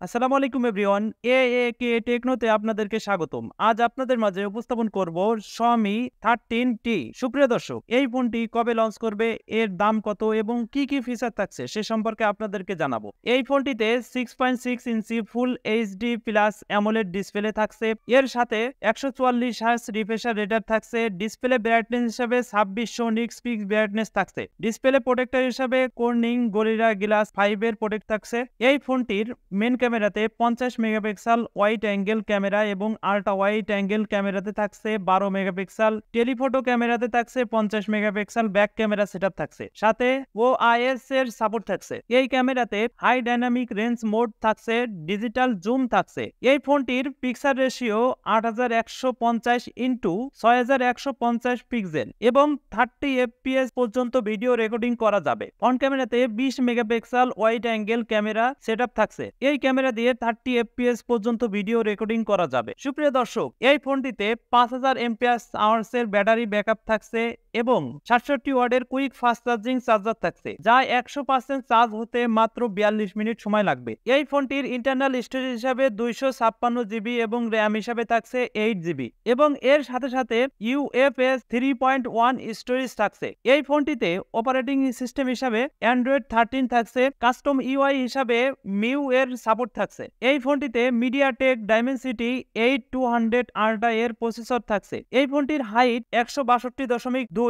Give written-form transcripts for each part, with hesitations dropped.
আসসালামু আলাইকুম এভরিওয়ান। এএকে টেকনোতে আপনাদেরকে স্বাগতম। আজ আপনাদের মাঝে উপস্থাপন করব Xiaomi 13T। সুপ্রিয় দর্শক, এই ফোনটি কবে লঞ্চ করবে, এর দাম কত এবং কি ফিচার থাকছে সে সম্পর্কে আপনাদেরকে জানাবো। এই ফোনটিতে 6.6 inch full HD plus AMOLED display থাকছে। এর সাথে 144 হার্টজ রিফ্রেশার রেটার থাকছে। ডিসপ্লে ব্রাইটনেস হিসাবে 2600 নিটস পিক্স ব্রাইটনেস থাকছে। ডিসপ্লে প্রোটেক্টর হিসাবে কর্নিং গরিলা গ্লাস 5 এর প্রোটেক্ট থাকছে। এই ফোনটির মেন ক্যামেরাতে 50 মেগাপিক্সেল ওয়াইড অ্যাঙ্গেল ক্যামেরা এবং আল্ট্রা ওয়াইড অ্যাঙ্গেল ক্যামেরাতে থাকছে 12 মেগাপিক্সেল। টেলিফটো ক্যামেরাতে থাকছে 50 মেগাপিক্সেল ব্যাক ক্যামেরা সেটআপ থাকছে। সাথে ওআইএস এর সাপোর্ট থাকছে। এই ক্যামেরাতে হাই ডাইনামিক রেঞ্জ মোড থাকছে, ডিজিটাল জুম থাকছে। এই ফোনটির পিক্সেল রেশিও 8150 ইনটু 6150 পিক্সেল এবং 30 এফপিএস পর্যন্ত ভিডিও রেকর্ডিং করা যাবে। ফ্রন্ট ক্যামেরাতে 20 megapixel wide angle camera setup থাকছে। এই ক্যামেরা দিয়ে 30 এফপিএস পর্যন্ত ভিডিও রেকর্ডিং করা যাবে। সুপ্রিয় দর্শক, এই ফোনটিতে 5000 এমপিএস এর ব্যাটারি ব্যাকআপ থাকছে এবং 67 ওয়াটের কুইক ফাস্ট চার্জিং চার্জার থাকছে, যা 100% চার্জ হতে মাত্র 42 মিনিট সময় লাগবে। এই ফোনটির ইন্টারনাল স্টোরেজ হিসাবে 256 জিবি এবং র্যাম হিসাবে থাকছে 8 জিবি এবং এর সাথে সাথে ইউএফএস 3.1 স্টোরেজ থাকছে। এই ফোনটিতে অপারেটিং সিস্টেম হিসাবে অ্যান্ড্রয়েড 13 থাকছে। কাস্টম ইউআই হিসাবে মিউ এর সাপোর্ট থাকছে। এই ফোনটিতে মিডিয়াটেক ডাইমেনসিটি 8200 আল্ট্রা এর প্রসেসর থাকছে। এই ফোনটির হাইট 162.2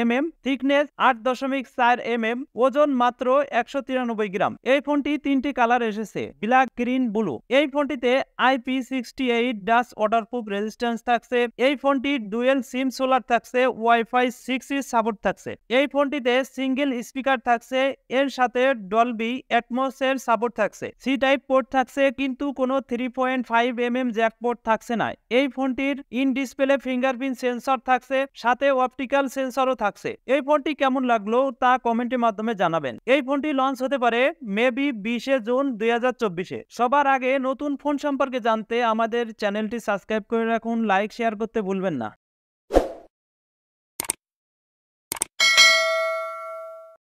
mm, থিকনেস 8.4 mm, ওজন মাত্র 193 গ্রাম। এই ফোনটি 3টি কালার এসেছে, ব্ল্যাক, গ্রিন, ব্লু। এই ফোনটিতে IP68 ডাস্ট ওয়াটারপ্রুফ রেজিস্ট্যান্স থাকছে। এই ফোনটির ডুয়েল সিম সোলার থাকছে, ওয়াইফাই 6 এর সাপোর্ট থাকছে। এই ফোনটিতে সিঙ্গেল স্পিকার থাকছে, এর সাথে ডলবি অ্যাটমস এর সাপোর্ট থাকছে। সি টাইপ পোর্ট থাকছে কিন্তু কোনো 3.5 mm জ্যাক পোর্ট থাকছে না। এই ফোনটির ইন ডিসপ্লে ফিঙ্গারপ্রিন্ট সেন্সর থাকছে, সাথে অপটিক্যাল সেন্সরও থাকছে। এই ফোনটি কেমন লাগলো তা কমেন্টের মাধ্যমে জানাবেন। এই ফোনটি লঞ্চ হতে পারে মেবি 20 জুন 2024-এ। সবার আগে নতুন ফোন সম্পর্কে জানতে আমাদের চ্যানেলটি সাবস্ক্রাইব করে রাখুন, লাইক শেয়ার করতে ভুলবেন না।